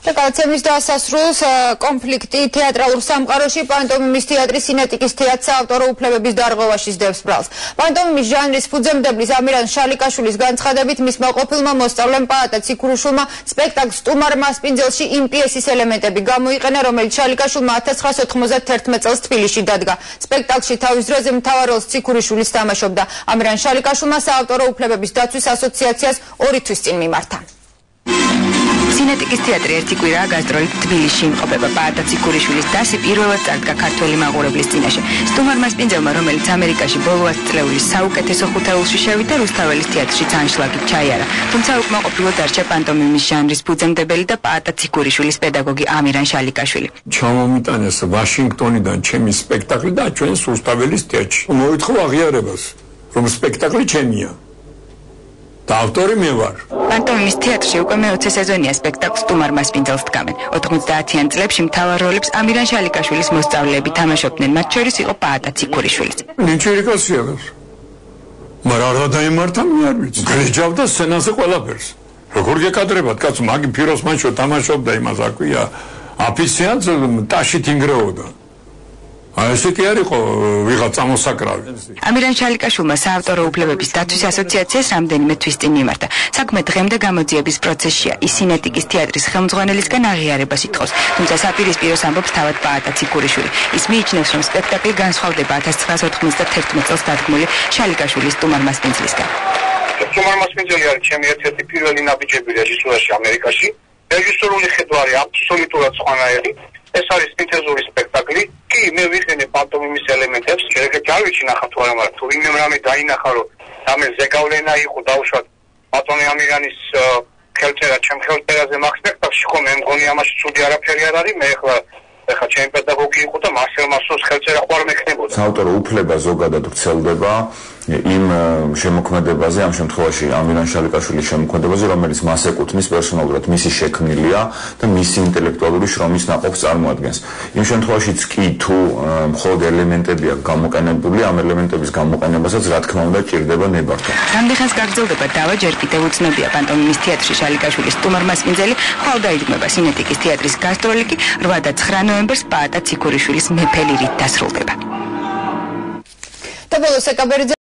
Კაცემის დასასრულს კონფლიქტი თეატრალურ სამყაროში პანტომიმის თეატრის სინეტიკის თეატრს საავტორო უფლებების დარღვევაში სდევს ბრალს. პანტომიმის ჟანრის ფუძემდებლის ამირან შალიკაშვილის განცხადებით მისმა ყოფილმა მოსწავლემ პაატა ციქურიშვილმა სპექტაკლ სტუმარ მასპინძელში იმ პიესის ელემენტები გამოიყენა, რომელიც შალიკაშვილმა 1991 წელს თბილისში დადგა. სპექტაკლში თავის დროზე მთავარ როლს ციქურიშვილის თამაშობდა. ამირან შალიკაშვილმა საავტორო უფლებების დაცვის ასოციაციას 2 თვის წინ მიმართა. სინეტიკის თეატრი ერთი კვირაა გასტროლით თბილისში იმყოფება. პაატა ციქურიშვილის დასი პირველად წარდგა ქართველი მაყურებლის წინაშე. სტუმარ მასპინძელმა, რომელიც ამერიკაში ბოლო 10 წლეულის საუკეთესო ხუთეულში შევიდა, რუსთაველის თეატრშიც ანშლაგით ჩაიარა. თუმცა უკმაყოფილო დარჩა პანტომიმის ჟანრის ფუძემდებელი და პაატა ციქურიშვილის პედაგოგი ამირან შალიკაშვილი. ჩამომიტანეს ვაშინგტონიდან ჩემი სპექტაკლი და ჩვენს რუსთაველის თეატრში. მოითხოვ აღიარებას, რომ სპექტაკლი ჩემია. და ავტორი მე ვარ. პანტომიმის თეატრში უკვე მე-20 სეზონია სპექტაკლ სტუმარ მასპინძელს დგამენ. 90-იან წლებში მთავარ როლებს ამირან შალიკაშვილის მოსწავლეები თამაშობდნენ, მათ შორის იყო პაატა ციქურიშვილიც. ნიჭიერი კაცია გას. მაგრამ არ დაიმართა მე არ ვიცი. გრეჯავდა სცენაზე ყველაფერს. როგორ გეკადრებათ კაცო, მაგი ფიროსმანშო თამაშობდა იმას აქვია. აფისიანს ტაშით ინგრეოდა. ესე კი არ იყო ვიღაც წამოსაკრავი. ამირან შალიკაშვილმა საავტორო უფლებების დაცვის ასოციაციას რამდენიმე თვის წინ მიმართა. საქმე დღემდე გამოძიების პროცესშია. ის სინეტიკის თეატრის ხელმძღვანელისგან აღიარებას ითხოვს, თუმცა საპირისპიროს ამბობს თავად პაატა ციქურიშვილი. ის მიიჩნევს, რომ სპექტაკლი განსხვავდება 1991 წელს დადგმული შალიკაშვილის სტუმარ მასპინძლისგან. სტუმარ მასპინძელი არის ჩემი ერთ-ერთი პირველი ნაბიჯები რეჟისურაში ამერიკაში. რეჟისორული ხედვა აბსოლუტურად სხვანაირი. ეს არის სინთეზური სპექტაკლი. კი, მე ვიხენე პანტომიმის ელემენტებს, შეიძლება არ ვიცი ნახავთ თუ არა, მაგრამ თუ ვინმე რამე დაინახა, რომ რამე ზეგავლენა იყო დაუშვათ პატონი ამირანის ხელწერა ჩემ ხელწერაზე მაგ სპექტაკლში, ხო მე მგონი ამაში ცუდი არაფერი არ არის, მე ეხლა ჩემი პედაგოგი იყო და მარსელ მასოს ხელწერა ხوار მექნებოდა. საავტორო უფლება ზოგადად ვრცელდება იმ შემოქმედებაზე, ამ შემთხვევაში ამირან შალიკაშვილის შემოქმედებაზე, რომელიც მას ეკუთვნის პერსონალურად, მისი შექმნილია და მისი ინტელექტუალური შრომის ნაყოფს წარმოადგენს. იმ შემთხვევაშიც კი თუ მხოლოდ ელემენტები აქვს გამოყენებული, ამ ელემენტების გამოყენებასაც რა თქმა უნდა ჭირდება ნებართვა. რამდენხანს გაგრძელდება დავა, ჯერ კიდევ უცნობია. პანტომიმის თეატრში შალიკაშვილის სტუმარ მასპინძელი ხვალ დაიდგმება. სინეტიკის თეატრის გასტროლი კი 8 და 9 ნოემბერს პაატა ციქურიშვილის მეფელი რით დასრულდება.